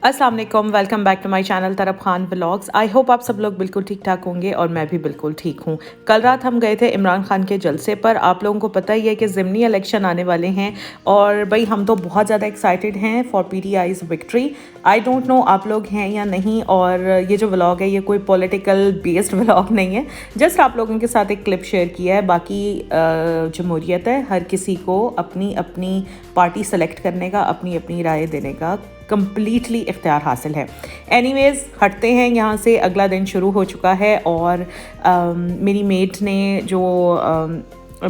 अस्सलाम वालेकुम, welcome back to my channel तरफ खान व्लॉग्स। आई होप आप सब लोग बिल्कुल ठीक ठाक होंगे और मैं भी बिल्कुल ठीक हूँ। कल रात हम गए थे इमरान खान के जलसे पर। आप लोगों को पता ही है कि ज़िमनी इलेक्शन आने वाले हैं और भाई हम तो बहुत ज़्यादा एक्साइटेड हैं for PTI's victory. I don't know आप लोग हैं या नहीं, और ये जो व्लॉग है ये कोई पॉलिटिकल बेस्ड व्लॉग नहीं है, जस्ट आप लोगों के साथ एक क्लिप शेयर किया है। बाकी जमहूरियत है, हर किसी को अपनी अपनी पार्टी सेलेक्ट करने का, अपनी अपनी राय देने का कंप्लीटली इख्तियार हासिल है। एनीवेज़ हटते हैं यहाँ से। अगला दिन शुरू हो चुका है और मेरी मेट ने जो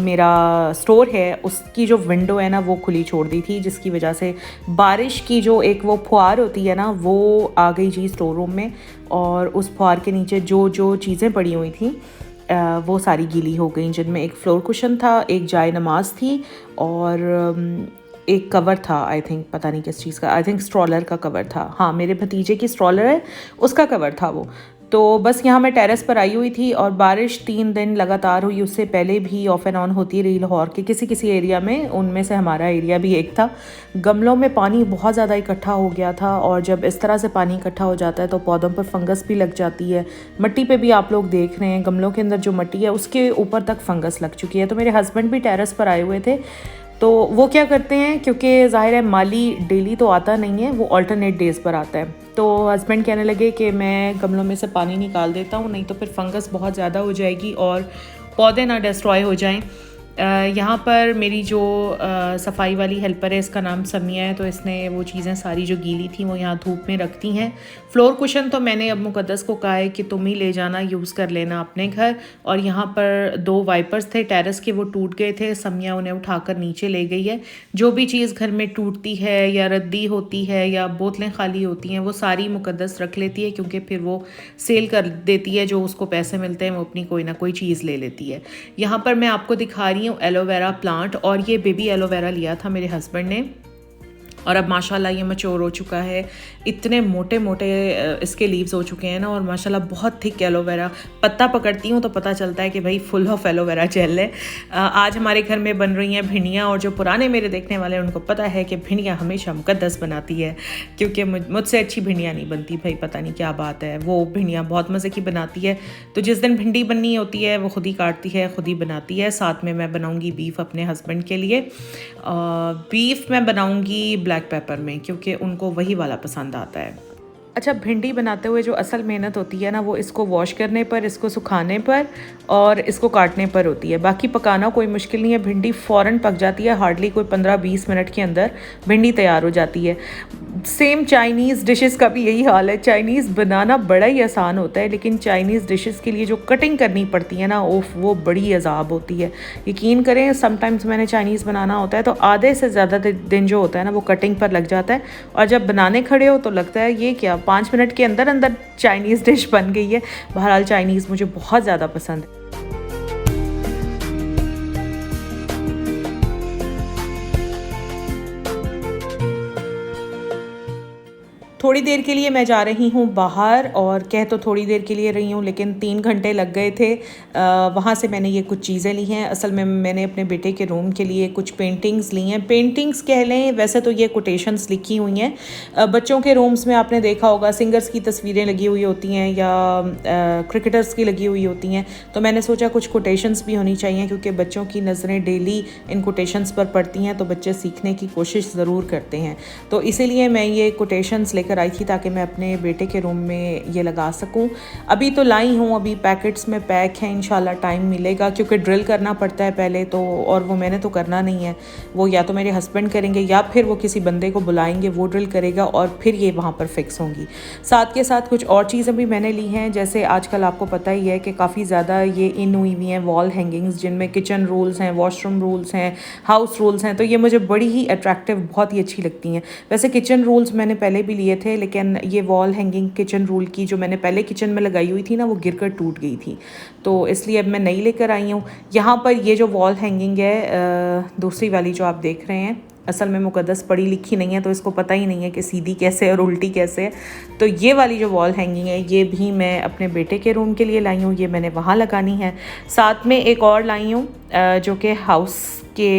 मेरा स्टोर है उसकी जो विंडो है ना वो खुली छोड़ दी थी, जिसकी वजह से बारिश की जो एक वो फुहार होती है ना वो आ गई जी स्टोर रूम में, और उस फुहार के नीचे जो जो चीज़ें पड़ी हुई थी वो सारी गीली हो गई, जिनमें एक फ्लोर कुशन था, एक जाय नमाज थी और एक कवर था। आई थिंक पता नहीं किस चीज़ का, आई थिंक स्ट्रॉलर का कवर था। हाँ, मेरे भतीजे की स्ट्रॉलर है उसका कवर था वो। तो बस यहाँ मैं टेरेस पर आई हुई थी और बारिश 3 दिन लगातार हुई। उससे पहले भी ऑफ एंड ऑन होती रही लाहौर के किसी किसी एरिया में, उनमें से हमारा एरिया भी एक था। गमलों में पानी बहुत ज़्यादा इकट्ठा हो गया था, और जब इस तरह से पानी इकट्ठा हो जाता है तो पौधों पर फंगस भी लग जाती है। मिट्टी पे भी आप लोग देख रहे हैं, गमलों के अंदर जो मिट्टी है उसके ऊपर तक फंगस लग चुकी है। तो मेरे हस्बैंड भी टेरेस पर आए हुए थे, तो वो क्या करते हैं, क्योंकि ज़ाहिर है माली डेली तो आता नहीं है, वो अल्टरनेट डेज़ पर आता है। तो हस्बैंड कहने लगे कि मैं गमलों में से पानी निकाल देता हूँ, नहीं तो फिर फंगस बहुत ज़्यादा हो जाएगी और पौधे ना डिस्ट्रॉय हो जाएं। यहाँ पर मेरी जो सफाई वाली हेल्पर है, इसका नाम समिया है, तो इसने वो चीज़ें सारी जो गीली थी वो यहाँ धूप में रखती हैं। फ्लोर कुशन तो मैंने अब मुकद्दस को कहा है कि तुम ही ले जाना, यूज़ कर लेना अपने घर। और यहाँ पर 2 वाइपर्स थे टेरेस के, वो टूट गए थे, समिया उन्हें उठाकर नीचे ले गई है। जो भी चीज़ घर में टूटती है या रद्दी होती है या बोतलें खाली होती हैं वो सारी मुकद्दस रख लेती है, क्योंकि फिर वो सेल कर देती है, जो उसको पैसे मिलते हैं वो अपनी कोई ना कोई चीज़ ले लेती है। यहाँ पर मैं आपको दिखा रही हूँ एलोवेरा प्लांट, और ये बेबी एलोवेरा लिया था मेरे हस्बैंड ने, और अब माशाल्लाह ये मैच्योर हो चुका है। इतने मोटे मोटे इसके लीव्स हो चुके हैं ना, और माशाल्लाह बहुत थिक एलोवेरा। पत्ता पकड़ती हूँ तो पता चलता है कि भाई फुल ऑफ एलोवेरा जेल है। आज हमारे घर में बन रही हैं भिंडियाँ, और जो पुराने मेरे देखने वाले हैं उनको पता है कि भिंडियाँ हमेशा मुकद्दस बनाती है, क्योंकि मुझसे अच्छी भिंडियाँ नहीं बनती भाई, पता नहीं क्या बात है। वो भिंडियाँ बहुत मज़े की बनाती है। तो जिस दिन भिंडी बननी होती है वो खुद ही काटती है, खुद ही बनाती है। साथ में मैं बनाऊँगी बीफ अपने हस्बैंड के लिए। बीफ मैं बनाऊँगी ब्लैक पेपर में, क्योंकि उनको वही वाला पसंद आता है। अच्छा, भिंडी बनाते हुए जो असल मेहनत होती है ना वो इसको वॉश करने पर, इसको सुखाने पर और इसको काटने पर होती है। बाकी पकाना कोई मुश्किल नहीं है, भिंडी फ़ौरन पक जाती है, हार्डली कोई 15-20 मिनट के अंदर भिंडी तैयार हो जाती है। सेम चाइनीज़ डिशेस का भी यही हाल है। चाइनीज़ बनाना बड़ा ही आसान होता है, लेकिन चाइनीज़ डिशेस के लिए जो कटिंग करनी पड़ती है ना, वो बड़ी अजाब होती है। यकीन करें, समटाइम्स मैंने चाइनीज़ बनाना होता है तो आधे से ज़्यादा दिन जो होता है ना वो कटिंग पर लग जाता है, और जब बनाने खड़े हो तो लगता है ये क्या 5 मिनट के अंदर अंदर चाइनीज़ डिश बन गई है। बहरहाल चाइनीज़ मुझे बहुत ज़्यादा पसंद है। थोड़ी देर के लिए मैं जा रही हूँ बाहर, और कह तो थोड़ी देर के लिए रही हूँ लेकिन 3 घंटे लग गए थे। वहाँ से मैंने ये कुछ चीज़ें ली हैं। असल में मैंने अपने बेटे के रूम के लिए कुछ पेंटिंग्स ली हैं। पेंटिंग्स कह लें, वैसे तो ये कोटेशंस लिखी हुई हैं। बच्चों के रूम्स में आपने देखा होगा सिंगर्स की तस्वीरें लगी हुई होती हैं या क्रिकेटर्स की लगी हुई होती हैं, तो मैंने सोचा कुछ कोटेशंस भी होनी चाहिए, क्योंकि बच्चों की नज़रें डेली इन कोटेशंस पर पड़ती हैं तो बच्चे सीखने की कोशिश ज़रूर करते हैं। तो इसीलिए मैं ये कोटेशंस लेकर आई थी ताकि मैं अपने बेटे के रूम में ये लगा सकूं। अभी तो लाई हूँ, अभी पैकेट्स में पैक है, इंशाल्लाह टाइम मिलेगा, क्योंकि ड्रिल करना पड़ता है पहले तो, और वो मैंने तो करना नहीं है, वो या तो मेरे हस्बैंड करेंगे या फिर वो किसी बंदे को बुलाएंगे, वो ड्रिल करेगा और फिर ये वहाँ पर फिक्स होंगी। साथ के साथ कुछ और चीज़ें भी मैंने ली हैं, जैसे आजकल आपको पता ही है कि काफ़ी ज़्यादा ये इन हुई हुई हैं वॉल हैंगिंग्स, जिनमें किचन रूल्स हैं, वॉशरूम रूल्स हैं, हाउस रूल्स हैं। तो ये मुझे बड़ी ही अट्रैक्टिव, बहुत ही अच्छी लगती हैं। वैसे किचन रूल्स मैंने पहले भी लिए थे, लेकिन ये वॉल हैंगिंग किचन रूल की जो मैंने पहले किचन में लगाई हुई थी ना वो गिरकर टूट गई थी, तो इसलिए अब मैं नई लेकर आई हूँ। यहाँ पर ये जो वॉल हैंगिंग है दूसरी वाली जो आप देख रहे हैं, असल में मुकद्दस पढ़ी लिखी नहीं है तो इसको पता ही नहीं है कि सीधी कैसे है और उल्टी कैसे है। तो ये वाली जो वॉल हैंगिंग है ये भी मैं अपने बेटे के रूम के लिए लाई हूँ, ये मैंने वहाँ लगानी है। साथ में एक और लाई हूँ जो कि हाउस के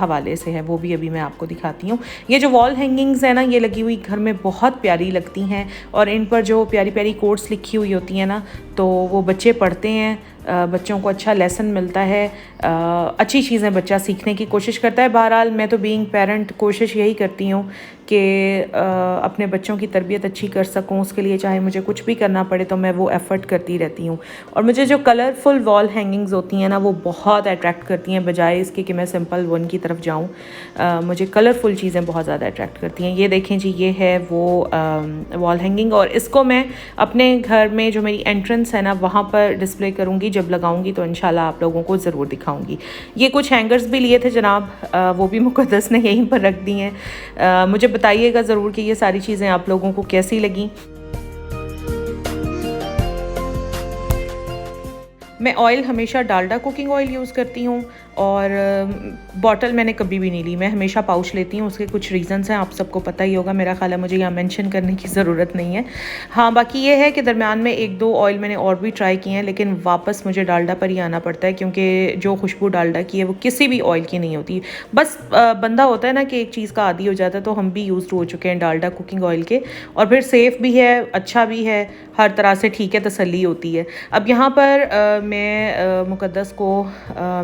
हवाले से है, वो भी अभी मैं आपको दिखाती हूँ। ये जो वॉल हैंगिंग्स है ना, ये लगी हुई घर में बहुत प्यारी लगती हैं और इन पर जो प्यारी प्यारी कोट्स लिखी हुई होती हैं ना, तो वो बच्चे पढ़ते हैं, बच्चों को अच्छा लेसन मिलता है, अच्छी चीज़ें बच्चा सीखने की कोशिश करता है। बहरहाल मैं तो बीइंग पेरेंट कोशिश यही करती हूँ कि अपने बच्चों की तरबियत अच्छी कर सकूँ, उसके लिए चाहे मुझे कुछ भी करना पड़े तो मैं वो एफ़र्ट करती रहती हूँ। और मुझे जो कलरफुल वॉल हैंगिंग्स होती हैं ना, वो बहुत अट्रैक्ट करती हैं, बजाय इसके कि मैं सिंपल वन की तरफ जाऊँ। मुझे कलरफुल चीज़ें बहुत ज़्यादा अट्रैक्ट करती हैं। ये देखें जी, ये है वो वॉल हैंगिंग, और इसको मैं अपने घर में जो मेरी एंट्रेंस है ना, वहाँ पर डिस्प्ले करूँगी। जब लगाऊंगी तो इंशाल्लाह आप लोगों को ज़रूर दिखाऊंगी। ये कुछ हैंगर्स भी लिए थे जनाब, वो भी मुक़द्दस ने यहीं पर रख दी हैं। मुझे बताइएगा ज़रूर कि ये सारी चीज़ें आप लोगों को कैसी लगी। मैं ऑयल हमेशा डालडा कुकिंग ऑयल यूज़ करती हूँ, और बॉटल मैंने कभी भी नहीं ली, मैं हमेशा पाउच लेती हूँ। उसके कुछ रीज़न्स हैं, आप सबको पता ही होगा, मेरा ख्याल है मुझे यहाँ मेंशन करने की ज़रूरत नहीं है। हाँ, बाकी ये है कि दरमियान में एक दो ऑयल मैंने और भी ट्राई किए हैं, लेकिन वापस मुझे डालडा पर ही आना पड़ता है, क्योंकि जो खुशबू डालडा की है वो किसी भी ऑयल की नहीं होती। बस बंदा होता है ना कि एक चीज़ का आदी हो जाता है, तो हम भी यूज़ हो चुके हैं डालडा कुकिंग ऑयल के, और फिर सेफ़ भी है, अच्छा भी है, हर तरह से ठीक है, तसल्ली होती है। अब यहाँ पर मैं मुक़द्दस को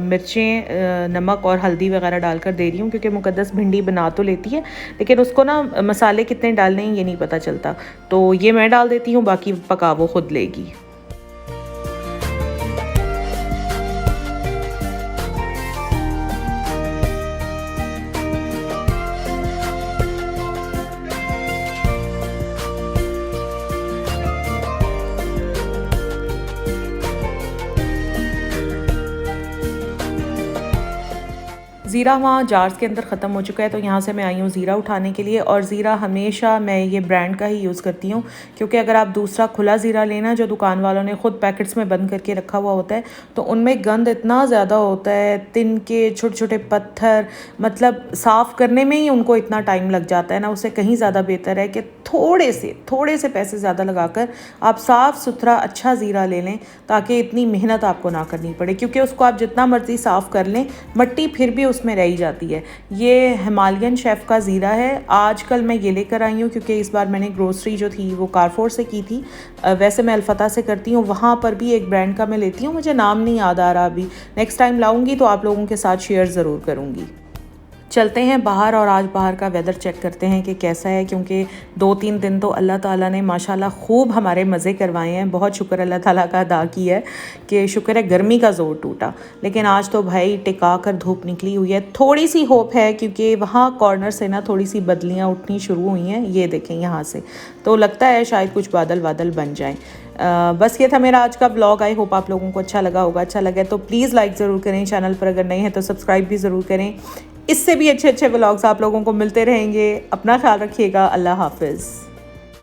मिर्चें, नमक और हल्दी वगैरह डालकर दे रही हूँ, क्योंकि मुक़द्दस भिंडी बना तो लेती है, लेकिन उसको ना मसाले कितने डालने हैं ये नहीं पता चलता, तो ये मैं डाल देती हूँ, बाकी पका वो खुद लेगी। ज़ीरा वहाँ जार्स के अंदर ख़त्म हो चुका है, तो यहाँ से मैं आई हूँ ज़ीरा उठाने के लिए। और ज़ीरा हमेशा मैं ये ब्रांड का ही यूज़ करती हूँ, क्योंकि अगर आप दूसरा खुला ज़ीरा लेना जो दुकान वालों ने ख़ुद पैकेट्स में बंद करके रखा हुआ होता है, तो उनमें गंद इतना ज़्यादा होता है, तिनके छोटे छोटे पत्थर, मतलब साफ़ करने में ही उनको इतना टाइम लग जाता है ना। उससे कहीं ज़्यादा बेहतर है कि थोड़े से पैसे ज़्यादा लगाकर आप साफ़ सुथरा अच्छा ज़ीरा ले लें, ताकि इतनी मेहनत आपको ना करनी पड़े, क्योंकि उसको आप जितना मर्ज़ी साफ़ कर लें, मिट्टी फिर भी उसमें रह जाती है। ये हिमालयन शेफ़ का ज़ीरा है। आजकल मैं ये लेकर आई हूँ, क्योंकि इस बार मैंने ग्रोसरी जो थी वो कारफोर से की थी। वैसे मैं अलफता से करती हूँ, वहाँ पर भी एक ब्रांड का मैं लेती हूँ, मुझे नाम नहीं याद आ रहा अभी, नेक्स्ट टाइम लाऊंगी तो आप लोगों के साथ शेयर ज़रूर करूँगी। चलते हैं बाहर और आज बाहर का वेदर चेक करते हैं कि कैसा है, क्योंकि 2-3 दिन तो अल्लाह ताला ने माशाल्लाह खूब हमारे मज़े करवाए हैं। बहुत शुक्र अल्लाह ताला का अदा किया है कि शुक्र है गर्मी का ज़ोर टूटा, लेकिन आज तो भाई टिका कर धूप निकली हुई है। थोड़ी सी होप है, क्योंकि वहाँ कॉर्नर से ना थोड़ी सी बदलियाँ उठनी शुरू हुई हैं, ये देखें यहाँ से, तो लगता है शायद कुछ बादल बादल बन जाएँ। बस ये था मेरा आज का ब्लॉग। आई होप आप लोगों को अच्छा लगा होगा। अच्छा लगे तो प्लीज़ लाइक ज़रूर करें, चैनल पर अगर नए हैं तो सब्सक्राइब भी ज़रूर करें। इससे भी अच्छे अच्छे ब्लॉग्स आप लोगों को मिलते रहेंगे। अपना ख्याल रखिएगा। अल्लाह हाफ़िज़।